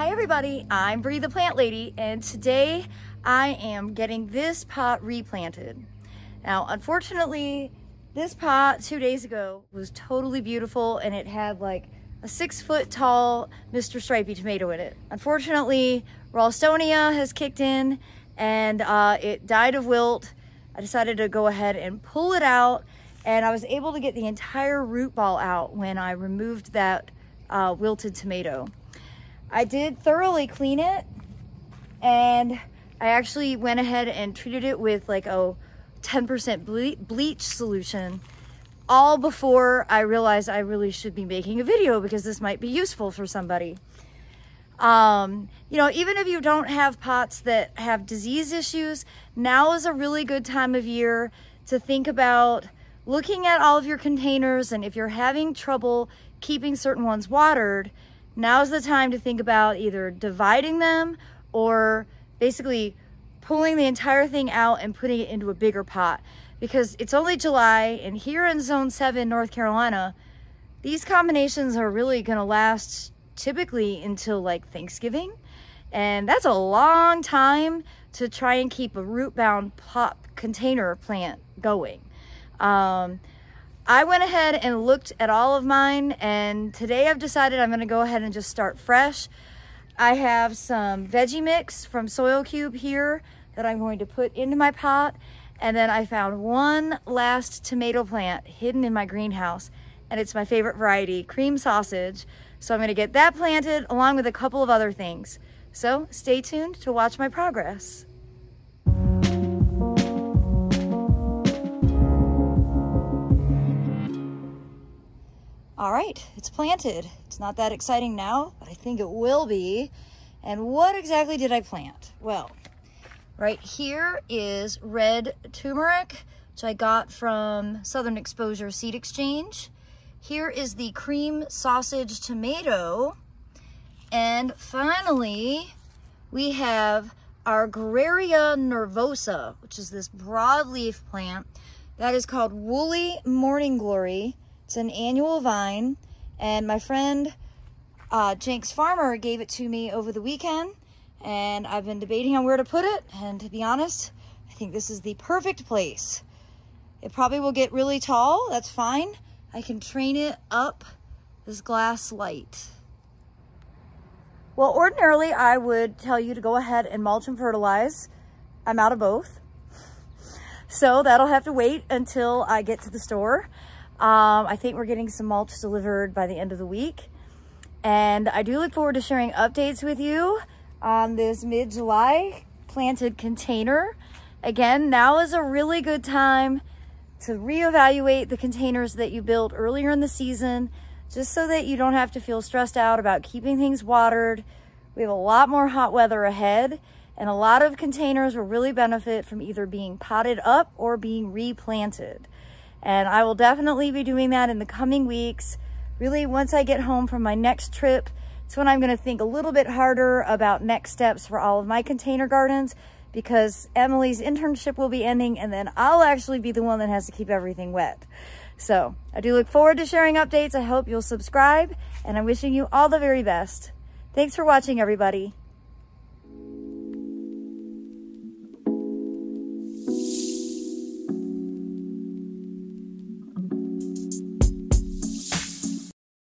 Hi everybody, I'm Bree the Plant Lady, and today I am getting this pot replanted. Now, unfortunately, this pot 2 days ago was totally beautiful and it had like a 6-foot tall Mr. Stripey tomato in it. Unfortunately, Ralstonia has kicked in and it died of wilt. I decided to go ahead and pull it out, and I was able to get the entire root ball out when I removed that wilted tomato. I did thoroughly clean it, and I actually went ahead and treated it with like a 10% bleach solution, all before I realized I really should be making a video because this might be useful for somebody. You know, even if you don't have pots that have disease issues, now is a really good time of year to think about looking at all of your containers, and if you're having trouble keeping certain ones watered, now's the time to think about either dividing them or basically pulling the entire thing out and putting it into a bigger pot, because it's only July, and here in Zone 7, North Carolina, these combinations are really gonna last typically until like Thanksgiving, and that's a long time to try and keep a root-bound pot container plant going. I went ahead and looked at all of mine, and today I've decided I'm gonna go ahead and just start fresh. I have some veggie mix from Soil Cube here that I'm going to put into my pot, and then I found one last tomato plant hidden in my greenhouse, and it's my favorite variety, cream sausage. So I'm gonna get that planted along with a couple of other things. So stay tuned to watch my progress. All right, it's planted. It's not that exciting now, but I think it will be. And what exactly did I plant? Well, right here is red turmeric, which I got from Southern Exposure Seed Exchange. Here is the cream sausage tomato. And finally, we have our Graria nervosa, which is this broadleaf plant that is called Woolly Morning Glory. It's an annual vine, and my friend Jenks Farmer gave it to me over the weekend, and I've been debating on where to put it, and to be honest, I think this is the perfect place. It probably will get really tall, that's fine. I can train it up this glass light. Well, ordinarily I would tell you to go ahead and mulch and fertilize. I'm out of both, so that'll have to wait until I get to the store. I think we're getting some mulch delivered by the end of the week. And I do look forward to sharing updates with you on this mid-July planted container. Again, now is a really good time to reevaluate the containers that you built earlier in the season, just so that you don't have to feel stressed out about keeping things watered. We have a lot more hot weather ahead, and a lot of containers will really benefit from either being potted up or being replanted. And I will definitely be doing that in the coming weeks. Really, once I get home from my next trip, it's when I'm gonna think a little bit harder about next steps for all of my container gardens, because Emily's internship will be ending, and then I'll actually be the one that has to keep everything wet. So I do look forward to sharing updates. I hope you'll subscribe, and I'm wishing you all the very best. Thanks for watching, everybody.